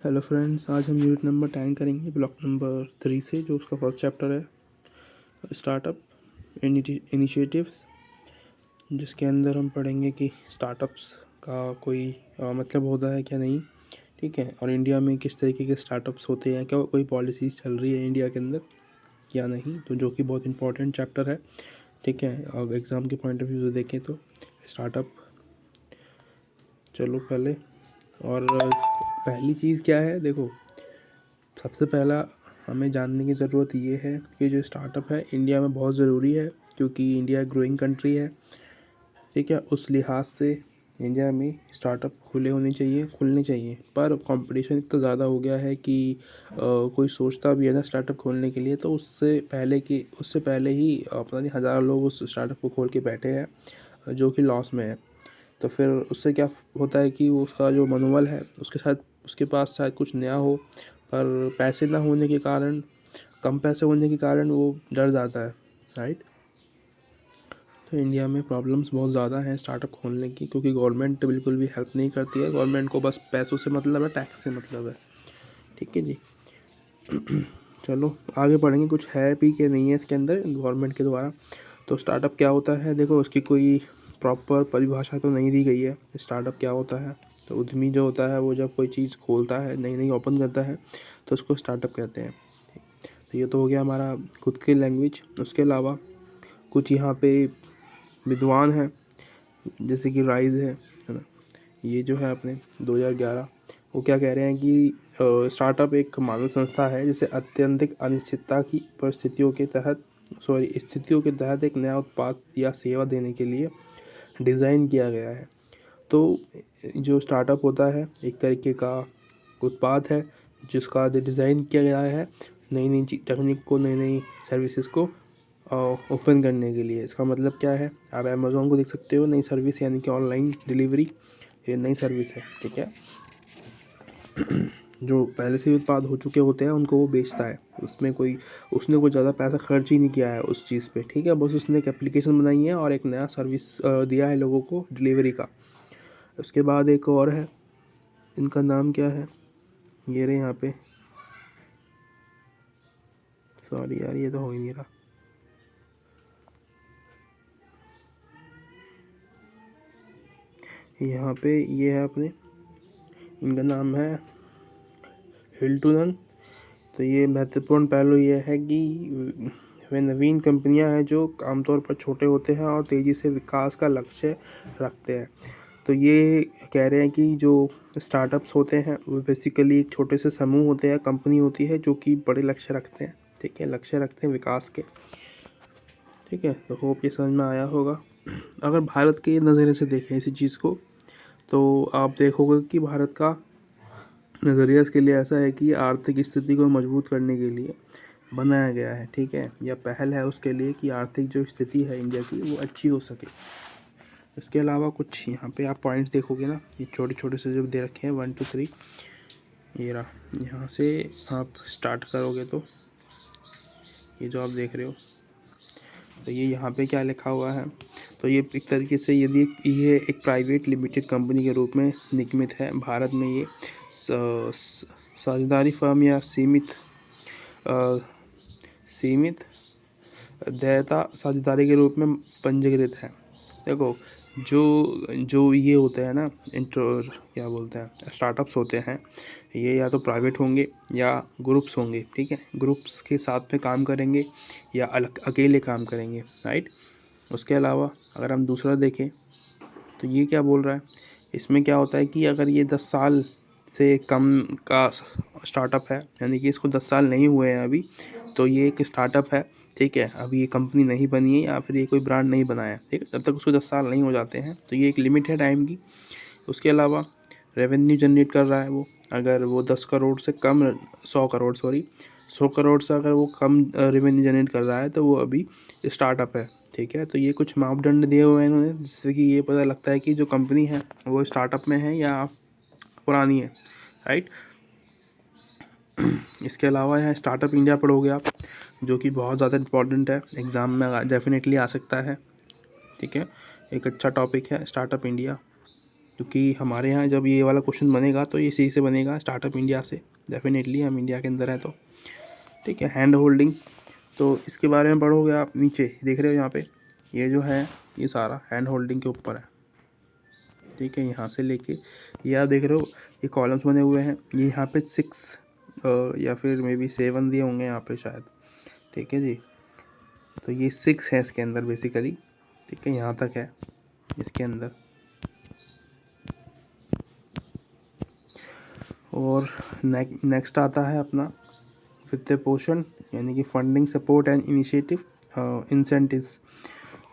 Hello friends, आज हम unit number 10 करेंगे ब्लॉक नंबर 3 से, जो उसका फर्स्ट चैप्टर है स्टार्टअप इनिशिएटिव्स, जिसके अंदर हम पढ़ेंगे कि स्टार्टअप्स का कोई मतलब होता है क्या नहीं, ठीक है, और इंडिया में किस तरीके के स्टार्टअप्स होते हैं, क्या कोई पॉलिसीज़ चल रही है इंडिया के अंदर क्या नहीं, तो जो कि बहुत इंपॉर्टेंट चैप्टर है, ठीक है। अब एग्ज़ाम के पॉइंट ऑफ व्यू से देखें तो स्टार्टअप, चलो पहले, और पहली चीज़ क्या है, देखो सबसे पहला हमें जानने की ज़रूरत ये है कि जो स्टार्टअप है इंडिया में बहुत ज़रूरी है, क्योंकि इंडिया ग्रोइंग कंट्री है, ठीक है। उस लिहाज से इंडिया में स्टार्टअप खुलने चाहिए, पर कंपटीशन इतना ज़्यादा हो गया है कि कोई सोचता भी है ना स्टार्टअप खोलने के लिए, तो उससे पहले ही पता नहीं हज़ारों लोग उस स्टार्टअप को खोल के बैठे हैं जो कि लॉस में है। तो फिर उससे क्या होता है कि उसका जो मनोबल है उसके पास शायद कुछ नया हो, पर पैसे ना होने के कारण, कम पैसे होने के कारण वो डर जाता है, राइट। तो इंडिया में प्रॉब्लम्स बहुत ज़्यादा हैं स्टार्टअप खोलने की, क्योंकि गवर्नमेंट बिल्कुल भी हेल्प नहीं करती है। गवर्नमेंट को बस पैसों से मतलब है, टैक्स से मतलब है, ठीक है जी। चलो आगे पढ़ेंगे, कुछ है भी कि नहीं है इसके अंदर गवर्नमेंट के द्वारा। तो स्टार्टअप क्या होता है, देखो उसकी कोई प्रॉपर परिभाषा तो नहीं दी गई है। स्टार्टअप क्या होता है, तो उद्यमी जो होता है वो जब कोई चीज़ खोलता है, नई नई ओपन करता है, तो उसको स्टार्टअप कहते हैं। तो ये तो हो गया हमारा खुद की लैंग्वेज। उसके अलावा कुछ यहाँ पे विद्वान हैं, जैसे कि राइज है ना, ये जो है अपने 2011, वो क्या कह रहे हैं कि स्टार्टअप एक मानव संस्था है जिसे अत्यंतिक अनिश्चितता की स्थितियों के तहत एक नया उत्पाद या सेवा देने के लिए डिज़ाइन किया गया है। तो जो स्टार्टअप होता है एक तरीके का उत्पाद है जिसका डिज़ाइन किया गया है नई नई टेक्निक को, नई नई सर्विसेज को ओपन करने के लिए। इसका मतलब क्या है, आप अमेज़ोन को देख सकते हो, नई सर्विस यानी कि ऑनलाइन डिलीवरी, ये नई सर्विस है, ठीक है। जो पहले से ही उत्पाद हो चुके होते हैं उनको वो बेचता है, उसने कोई ज़्यादा पैसा खर्च ही नहीं किया है उस चीज़ पे, ठीक है। बस उसने एक एप्लीकेशन बनाई है और एक नया सर्विस दिया है लोगों को डिलीवरी का। उसके बाद एक और है, इनका नाम क्या है, ये रहे यहाँ पे, सॉरी यार ये तो हो ही नहीं रहा, यहाँ पे ये है अपने, इनका नाम है हिल्टून। तो ये महत्वपूर्ण पहलू ये है कि वे नवीन कंपनियां हैं जो आमतौर पर छोटे होते हैं और तेज़ी से विकास का लक्ष्य रखते हैं। तो ये कह रहे हैं कि जो स्टार्टअप्स होते हैं वो बेसिकली एक छोटे से समूह होते हैं, कंपनी होती है जो कि बड़े लक्ष्य रखते हैं, ठीक है, लक्ष्य रखते हैं विकास के, ठीक है। तो होप ये समझ में आया होगा। अगर भारत के नज़रिए से देखें इसी चीज़ को, तो आप देखोगे कि भारत का नज़रिया इसके लिए ऐसा है कि आर्थिक स्थिति को मजबूत करने के लिए बनाया गया है, ठीक है, या पहल है उसके लिए कि आर्थिक जो स्थिति है इंडिया की वो अच्छी हो सके। इसके अलावा कुछ यहाँ पे आप पॉइंट्स देखोगे ना, ये छोटे छोटे से जो दे रखे हैं 1 2 3, ये रहा, यहाँ से आप स्टार्ट करोगे तो ये जो आप देख रहे हो, तो ये यहाँ पे क्या लिखा हुआ है, तो ये एक तरीके से यदि ये एक प्राइवेट लिमिटेड कंपनी के रूप में निगमित है भारत में, ये साझेदारी फर्म या सीमित देयता साझेदारी के रूप में पंजीकृत है। देखो जो जो ये होते हैं ना, क्या बोलते हैं, स्टार्टअप्स होते हैं, ये या तो प्राइवेट होंगे या ग्रुप्स होंगे, ठीक है, ग्रुप्स के साथ में काम करेंगे या अलग अकेले काम करेंगे, राइट। उसके अलावा अगर हम दूसरा देखें तो ये क्या बोल रहा है, इसमें क्या होता है कि अगर ये 10 साल से कम का स्टार्टअप है, यानी कि इसको 10 साल नहीं हुए हैं अभी, तो ये एक स्टार्टअप है, ठीक है, अभी ये कंपनी नहीं बनी है या फिर ये कोई ब्रांड नहीं बनाया है, ठीक है, जब तक उसको 10 साल नहीं हो जाते हैं तो ये एक लिमिट है टाइम की। उसके अलावा रेवेन्यू जनरेट कर रहा है वो, अगर वो 10 करोड़ से कम 100 करोड़ सॉरी 100 करोड़ से अगर वो कम रेवेन्यू जनरेट कर रहा है तो वो अभी स्टार्टअप है, ठीक है। तो ये कुछ मापदंड दिए हुए हैं इन्होंने, जिससे कि ये पता लगता है कि जो कंपनी है वो स्टार्टअप में है या पुरानी है, राइट। इसके अलावा यहाँ स्टार्टअप इंडिया पढ़ोगे आप, जो कि बहुत ज़्यादा इंपॉर्टेंट है, एग्ज़ाम में डेफिनेटली आ सकता है, ठीक है, एक अच्छा टॉपिक है स्टार्टअप इंडिया। क्योंकि हमारे यहाँ जब ये वाला क्वेश्चन बनेगा तो ये इसी से बनेगा, स्टार्टअप इंडिया से। डेफिनेटली हम इंडिया के अंदर हैं तो ठीक है। हैंड होल्डिंग, तो इसके बारे में पढ़ोगे आप, नीचे देख रहे हो यहाँ पे, ये जो है ये सारा हैंड होल्डिंग के ऊपर है, ठीक है। यहाँ से लेके ये आप देख रहे हो ये कॉलम्स बने हुए हैं, ये यहाँ पे 6 या फिर मे बी 7 दिए होंगे यहाँ पे शायद, ठीक है जी। तो ये 6 है इसके अंदर बेसिकली, ठीक है, यहाँ तक है इसके अंदर। और नेक्स्ट आता है अपना वित्तीय पोषण, यानी कि funding, support and initiative,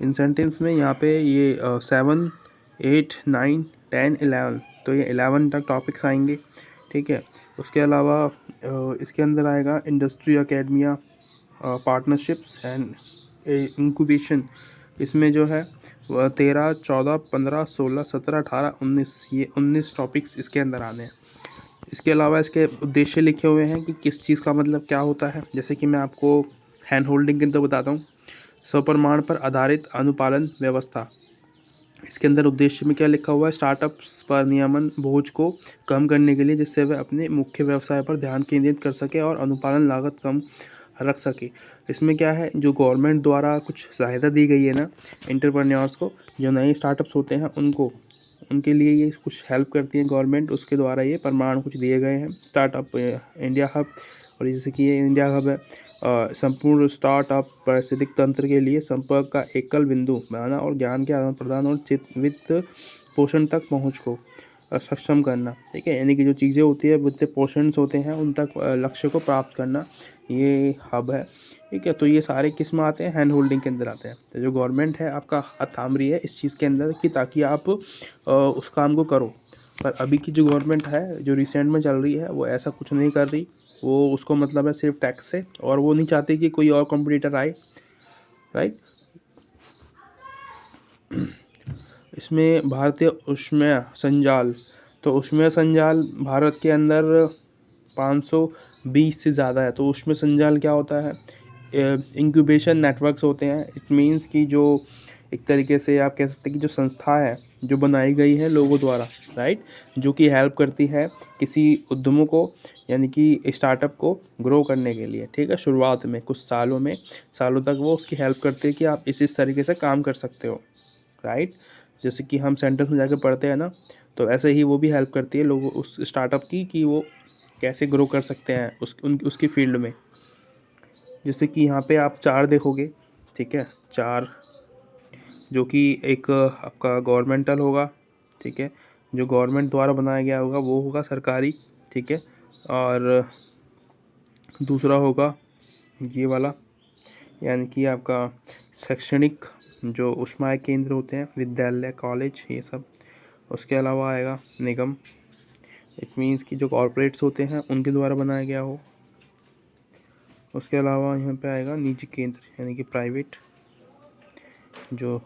incentives में यहाँ पे ये 7, 8, 9, 10, 11, तो ये 11 तक टॉपिक्स आएंगे, ठीक है। उसके अलावा इसके अंदर आएगा industry academia, partnerships and incubation. इसमें जो है 13, 14, 15, 16, 17, 18, 19, ये 19 टॉपिक्स इसके अंदर आने हैं। इसके अलावा इसके उद्देश्य लिखे हुए हैं कि किस चीज़ का मतलब क्या होता है। जैसे कि मैं आपको हैंड होल्डिंग के अंदर बताता हूँ, स्वप्रमाण पर आधारित अनुपालन व्यवस्था। इसके अंदर उद्देश्य में क्या लिखा हुआ है, स्टार्टअप्स पर नियमन बोझ को कम करने के लिए, जिससे वे अपने मुख्य व्यवसाय पर ध्यान केंद्रित कर सके और अनुपालन लागत कम रख सके। इसमें क्या है, जो गवर्नमेंट द्वारा कुछ सहायता दी गई है ना एंटरप्रेन्योर्स को, जो नए स्टार्टअप्स होते हैं उनको, उनके लिए ये कुछ हेल्प करती है गवर्नमेंट, उसके द्वारा ये प्रमाण कुछ दिए गए हैं। स्टार्टअप इंडिया हब, और जैसे कि ये इंडिया हब है, संपूर्ण स्टार्टअप पारिस्थितिक तंत्र के लिए संपर्क का एकल बिंदु बनाना और ज्ञान के आदान प्रदान और वित्त पोषण तक पहुंच को सक्षम करना, ठीक है। यानी कि जो चीज़ें होती है वित्त पोषण होते हैं उन तक लक्ष्य को प्राप्त करना, ये हब है, ठीक है। तो ये सारे किस में आते हैं, हैंड होल्डिंग के अंदर आते हैं। तो जो गवर्नमेंट है आपका हाथ थाम रही है इस चीज़ के अंदर कि ताकि आप उस काम को करो। पर अभी की जो गवर्नमेंट है जो रिसेंट में चल रही है वो ऐसा कुछ नहीं कर रही, वो उसको मतलब है सिर्फ टैक्स से, और वो नहीं चाहती कि कोई और कॉम्पिटिटर आए, राइट। इसमें भारतीय ऊष्मीय संजाल, तो ऊष्मीय संजाल भारत के अंदर 520 से ज़्यादा है। तो ऊष्मीय संजाल क्या होता है, इंक्यूबेशन नेटवर्क्स होते हैं। इट मीन्स कि जो एक तरीके से आप कह सकते हैं कि जो संस्था है जो बनाई गई है लोगों द्वारा, राइट, जो कि हेल्प करती है किसी उद्यमों को, यानी कि स्टार्टअप को ग्रो करने के लिए, ठीक है। शुरुआत में कुछ सालों तक वो उसकी हेल्प करती है कि आप इस तरीके से काम कर सकते हो, राइट। जैसे कि हम सेंटर्स में जाकर पढ़ते हैं ना, तो ऐसे ही वो भी हेल्प करती है लोगों उस स्टार्टअप की कि वो कैसे ग्रो कर सकते हैं उसकी फील्ड में। जैसे कि यहाँ पे आप 4 देखोगे, ठीक है, 4, जो कि एक आपका गवर्नमेंटल होगा, ठीक है, जो गवर्नमेंट द्वारा बनाया गया होगा वो होगा सरकारी, ठीक है। और दूसरा होगा ये वाला, यानी कि आपका शैक्षणिक, जो ऊष्माय केंद्र होते हैं, विद्यालय, कॉलेज, ये सब। उसके अलावा आएगा निगम, इट मीन्स कि जो कॉरपोरेट्स होते हैं उनके द्वारा बनाया गया हो। उसके अलावा यहाँ पे आएगा निजी केंद्र, यानी कि प्राइवेट, जो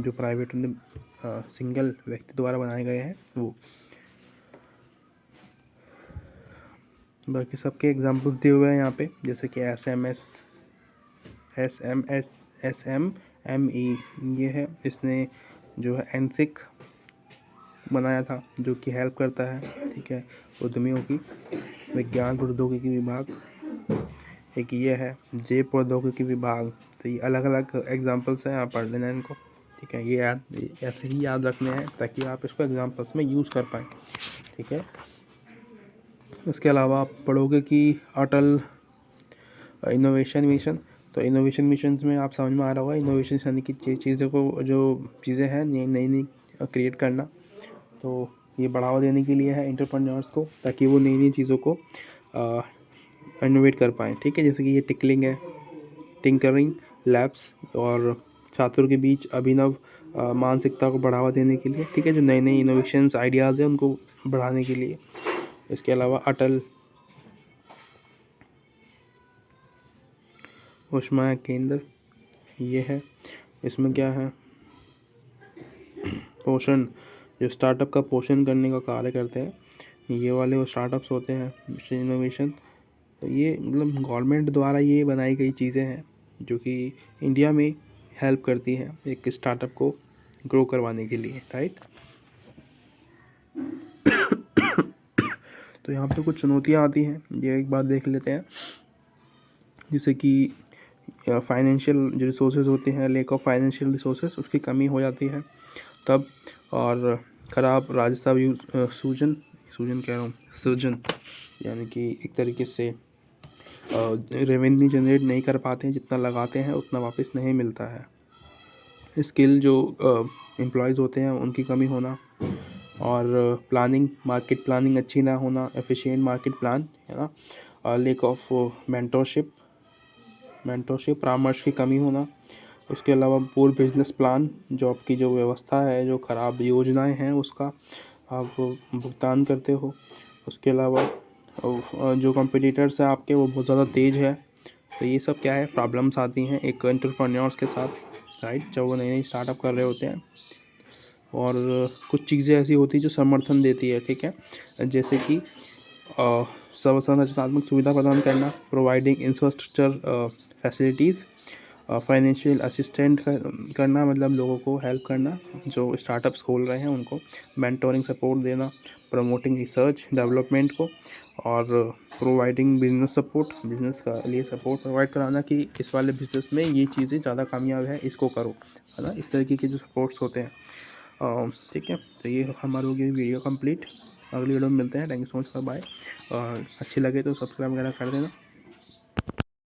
प्राइवेट सिंगल व्यक्ति द्वारा बनाए गए हैं वो। बाकी सबके एग्जांपल्स दिए हुए हैं यहाँ पे, जैसे कि SME, ये है, इसने जो है एनसिक बनाया था जो कि हेल्प करता है, ठीक है, उद्यमियों की। विज्ञान प्रौद्योगिकी विभाग एक ये है, जे प्रौद्योगिकी विभाग। तो ये अलग अलग एग्जांपल्स हैं, आप पढ़ लेना इनको, ठीक है। ये ऐसे ही याद रखने हैं ताकि आप इसको एग्जांपल्स में यूज़ कर पाएँ, ठीक है। उसके अलावा आप पढ़ोगे कि अटल इनोवेशन मिशन, तो इनोवेशन मिशन में आप समझ में आ रहा होगा, इनोवेशन यानी कि चीज़ों को, जो चीज़ें हैं नई नई क्रिएट करना। तो ये बढ़ावा देने के लिए है एंटरप्रेन्योर्स को, ताकि वो नई नई चीज़ों को इनोवेट कर पाएँ, ठीक है। जैसे कि ये टिंकरिंग लैब्स, और छात्रों के बीच अभिनव मानसिकता को बढ़ावा देने के लिए, ठीक है, जो नए नए इनोवेशंस आइडियाज़ हैं उनको बढ़ाने के लिए। इसके अलावा अटल ऊष्माय केंद्र ये है, इसमें क्या है, पोषण, जो स्टार्टअप का पोषण करने का कार्य करते हैं, ये वाले वो स्टार्टअप्स होते हैं, इनोवेशन। तो ये मतलब गवर्नमेंट द्वारा ये बनाई गई चीज़ें हैं जो कि इंडिया में हेल्प करती हैं एक स्टार्टअप को ग्रो करवाने के लिए, राइट। तो यहाँ पे कुछ चुनौतियाँ आती हैं, ये एक बात देख लेते हैं। जैसे कि फाइनेंशियल जो रिसोर्सेज होते हैं, लेक ऑफ फाइनेंशियल रिसोर्सेज, उसकी कमी हो जाती है तब। और ख़राब राजस्व सूजन सूजन कह रहा हूँ सृजन, यानी कि एक तरीके से रेवेन्यू जनरेट नहीं कर पाते हैं, जितना लगाते हैं उतना वापस नहीं मिलता है। स्किल जो एम्प्लॉयज़ होते हैं उनकी कमी होना, और प्लानिंग, मार्केट प्लानिंग अच्छी ना होना, एफिशिएंट मार्केट प्लान, है ना। लेक ऑफ मेंटरशिप परामर्श की कमी होना। उसके अलावा पूर बिजनेस प्लान, जॉब की जो व्यवस्था है, जो ख़राब योजनाएं हैं उसका आप भुगतान करते हो। उसके अलावा जो कॉम्पिटिटर्स हैं आपके वो बहुत ज़्यादा तेज़ है। तो ये सब क्या है, प्रॉब्लम्स आती हैं एक एंटरप्रेन्योर्स के साथ, राइट, जब वो नई नई स्टार्टअप कर रहे होते हैं। और कुछ चीज़ें ऐसी होती हैं जो समर्थन देती है, ठीक है, जैसे कि सर्वसंरचनात्मक सुविधा प्रदान करना, providing infrastructure facilities, financial assistant करना, मतलब लोगों को हेल्प करना जो स्टार्टअप्स खोल रहे हैं उनको, मेंटोरिंग सपोर्ट देना, प्रमोटिंग रिसर्च डेवलपमेंट को, और प्रोवाइडिंग बिजनेस सपोर्ट, बिजनेस का लिए सपोर्ट प्रोवाइड कराना कि इस वाले बिजनेस में ये चीज़ें ज़्यादा कामयाब है, इसको करो, है ना। इस तरीके के जो सपोर्ट्स होते हैं, ठीक है। तो ये हमारी होगी वीडियो कंप्लीट। अगली वीडियो में मिलते हैं। Thank you so much, bye. और अच्छी लगे तो सब्सक्राइब वगैरह कर देना।